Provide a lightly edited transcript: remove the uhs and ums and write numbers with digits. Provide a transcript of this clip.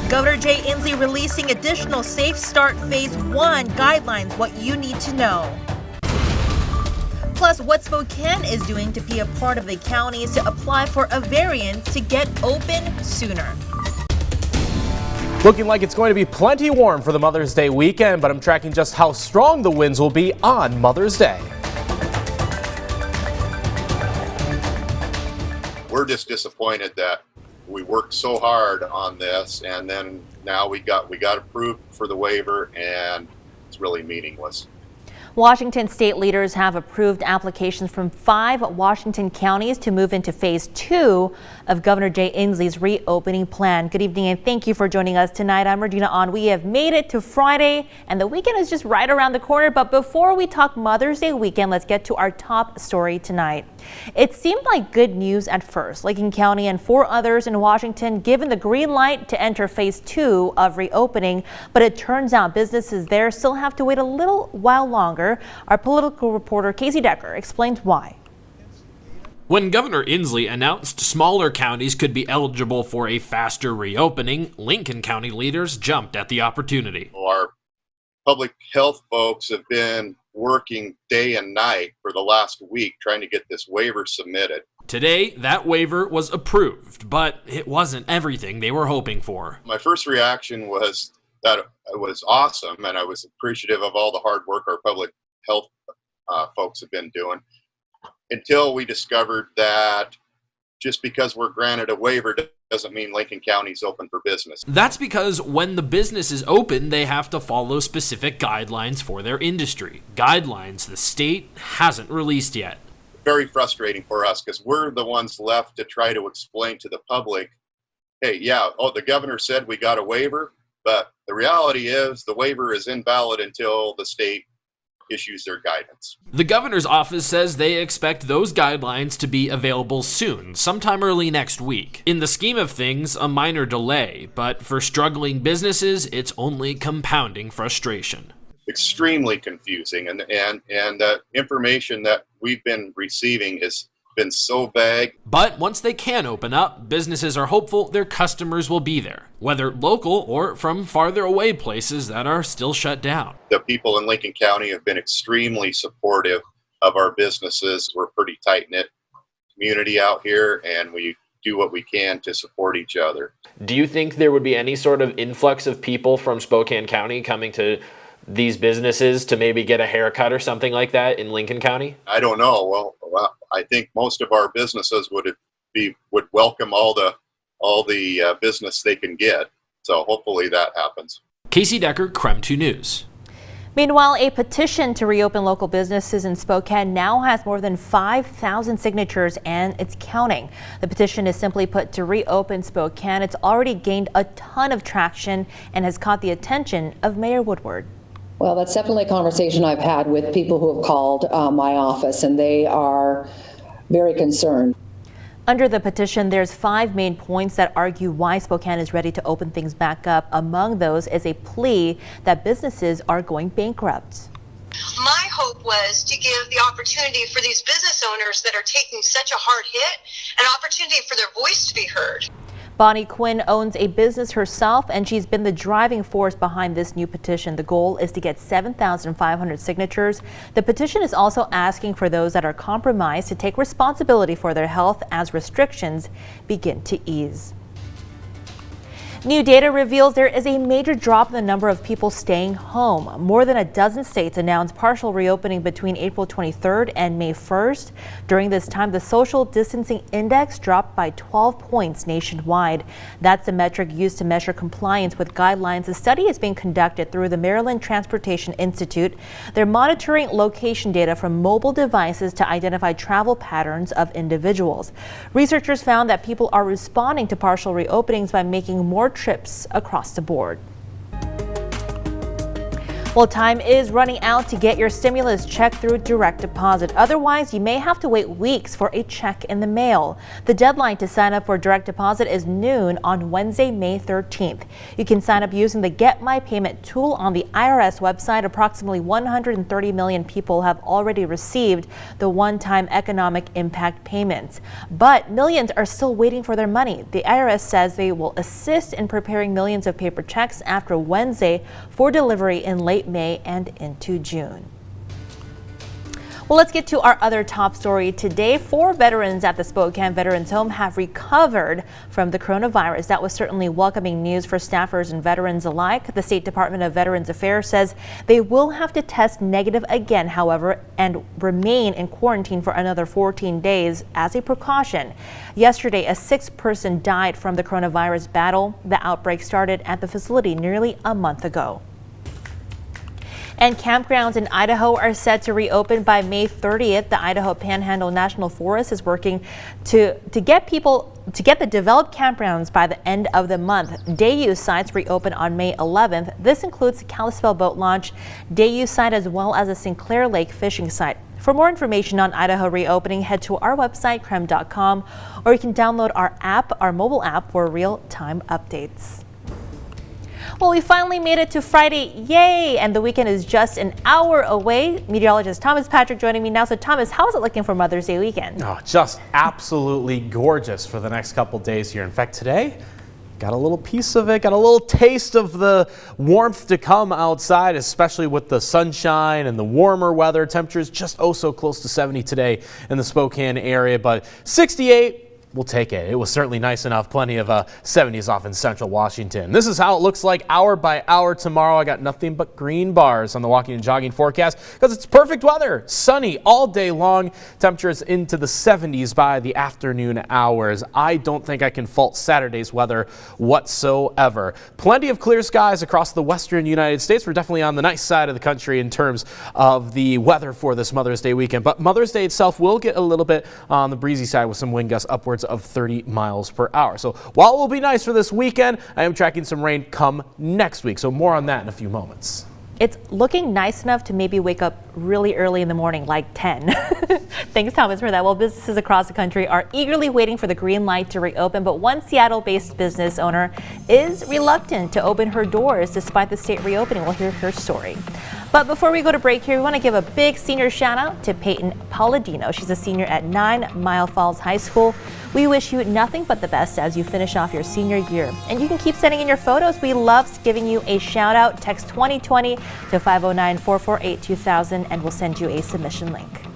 Governor Jay Inslee releasing additional Safe Start Phase 1 guidelines, what you need to know. Plus, what Spokane is doing to be a part of the counties to apply for a variance to get open sooner. Looking like it's going to be plenty warm for the Mother's Day weekend, but I'm tracking just how strong the winds will be on Mother's Day. We're just disappointed that we worked so hard on this, and then now we got approved for the waiver, and it's really meaningless. Washington state leaders have approved applications from 5 Washington counties to move into phase 2 of Governor Jay Inslee's reopening plan. Good evening and thank you for joining us tonight. I'm Regina Ahn. We have made it to Friday and the weekend is just right around the corner. But before we talk Mother's Day weekend, let's get to our top story tonight. It seemed like good news at first. Lincoln County and 4 others in Washington given the green light to enter phase 2 of reopening, but it turns out businesses there still have to wait a little while longer. Our political reporter Casey Decker explains why. When Governor Inslee announced smaller counties could be eligible for a faster reopening, Lincoln County leaders jumped at the opportunity. Our public health folks have been working day and night for the last week trying to get this waiver submitted. Today, that waiver was approved, but it wasn't everything they were hoping for. My first reaction was that it was awesome, and I was appreciative of all the hard work our public health folks have been doing, until we discovered that just because we're granted a waiver doesn't mean Lincoln County's open for business. That's because when the business is open, they have to follow specific guidelines for their industry. Guidelines the state hasn't released yet. Very frustrating for us because we're the ones left to try to explain to the public, hey, the governor said we got a waiver, but the reality is the waiver is invalid until the state issues their guidance. The governor's office says they expect those guidelines to be available soon, sometime early next week. In the scheme of things, a minor delay, but for struggling businesses, it's only compounding frustration. Extremely confusing, and the information that we've been receiving has been so vague. But once they can open up, businesses are hopeful their customers will be there, whether local or from farther away places that are still shut down. The people in Lincoln County have been extremely supportive of our businesses. We're a pretty tight-knit community out here, and we do what we can to support each other. Do you think there would be any sort of influx of people from Spokane County coming to these businesses to maybe get a haircut or something like that in Lincoln County? I don't know. Well, I think most of our businesses would welcome all the business they can get. So hopefully that happens. Casey Decker, KREM 2 News. Meanwhile, a petition to reopen local businesses in Spokane now has more than 5,000 signatures and it's counting. The petition is simply put to reopen Spokane. It's already gained a ton of traction and has caught the attention of Mayor Woodward. Well, that's definitely a conversation I've had with people who have called my office, and they are very concerned. Under the petition, there's 5 main points that argue why Spokane is ready to open things back up. Among those is a plea that businesses are going bankrupt. My hope was to give the opportunity for these business owners that are taking such a hard hit, an opportunity for their voice to be heard. Bonnie Quinn owns a business herself, and she's been the driving force behind this new petition. The goal is to get 7,500 signatures. The petition is also asking for those that are compromised to take responsibility for their health as restrictions begin to ease. New data reveals there is a major drop in the number of people staying home. More than a dozen states announced partial reopening between April 23rd and May 1st. During this time, the social distancing index dropped by 12 points nationwide. That's the metric used to measure compliance with guidelines. The study is being conducted through the Maryland Transportation Institute. They're monitoring location data from mobile devices to identify travel patterns of individuals. Researchers found that people are responding to partial reopenings by making more trips across the board. Well, time is running out to get your stimulus check through direct deposit. Otherwise, you may have to wait weeks for a check in the mail. The deadline to sign up for direct deposit is noon on Wednesday, May 13th. You can sign up using the Get My Payment tool on the IRS website. Approximately 130 million people have already received the one-time economic impact payments. But millions are still waiting for their money. The IRS says they will assist in preparing millions of paper checks after Wednesday for delivery in late May and into June. Well, let's get to our other top story today. 4 veterans at the Spokane Veterans Home have recovered from the coronavirus. That was certainly welcoming news for staffers and veterans alike. The State Department of Veterans Affairs says they will have to test negative again, however, and remain in quarantine for another 14 days as a precaution. Yesterday, a 6th person died from the coronavirus battle. The outbreak started at the facility nearly a month ago. And campgrounds in Idaho are set to reopen by May 30th. The Idaho Panhandle National Forest is working to get the developed campgrounds by the end of the month. Day use sites reopen on May 11th. This includes the Kalispell Boat Launch day use site as well as a Sinclair Lake fishing site. For more information on Idaho reopening, head to our website, KREM.com, or you can download our app, our mobile app, for real-time updates. Well, we finally made it to Friday, yay! And the weekend is just an hour away. Meteorologist Thomas Patrick joining me now. So Thomas, how is it looking for Mother's Day weekend? Oh, just absolutely gorgeous for the next couple days here. In fact, today, got a little piece of it, got a little taste of the warmth to come outside, especially with the sunshine and the warmer weather. Temperatures just oh so close to 70 today in the Spokane area, but 68. We'll take it. It was certainly nice enough. Plenty of 70s off in central Washington. This is how it looks like hour by hour tomorrow. I got nothing but green bars on the walking and jogging forecast because it's perfect weather. Sunny all day long. Temperatures into the 70s by the afternoon hours. I don't think I can fault Saturday's weather whatsoever. Plenty of clear skies across the western United States. We're definitely on the nice side of the country in terms of the weather for this Mother's Day weekend. But Mother's Day itself will get a little bit on the breezy side with some wind gusts upwards of 30 miles per hour. So while it will be nice for this weekend, I am tracking some rain come next week. So more on that in a few moments. It's looking nice enough to maybe wake up really early in the morning, like 10. Thanks, Thomas, for that. Well, businesses across the country are eagerly waiting for the green light to reopen, but one Seattle-based business owner is reluctant to open her doors despite the state reopening. We'll hear her story. But before we go to break here, we want to give a big senior shout out to Peyton Palladino. She's a senior at 9 Mile Falls High School. We wish you nothing but the best as you finish off your senior year. And you can keep sending in your photos. We love giving you a shout out. Text 2020 to 509-448-2000 and we'll send you a submission link.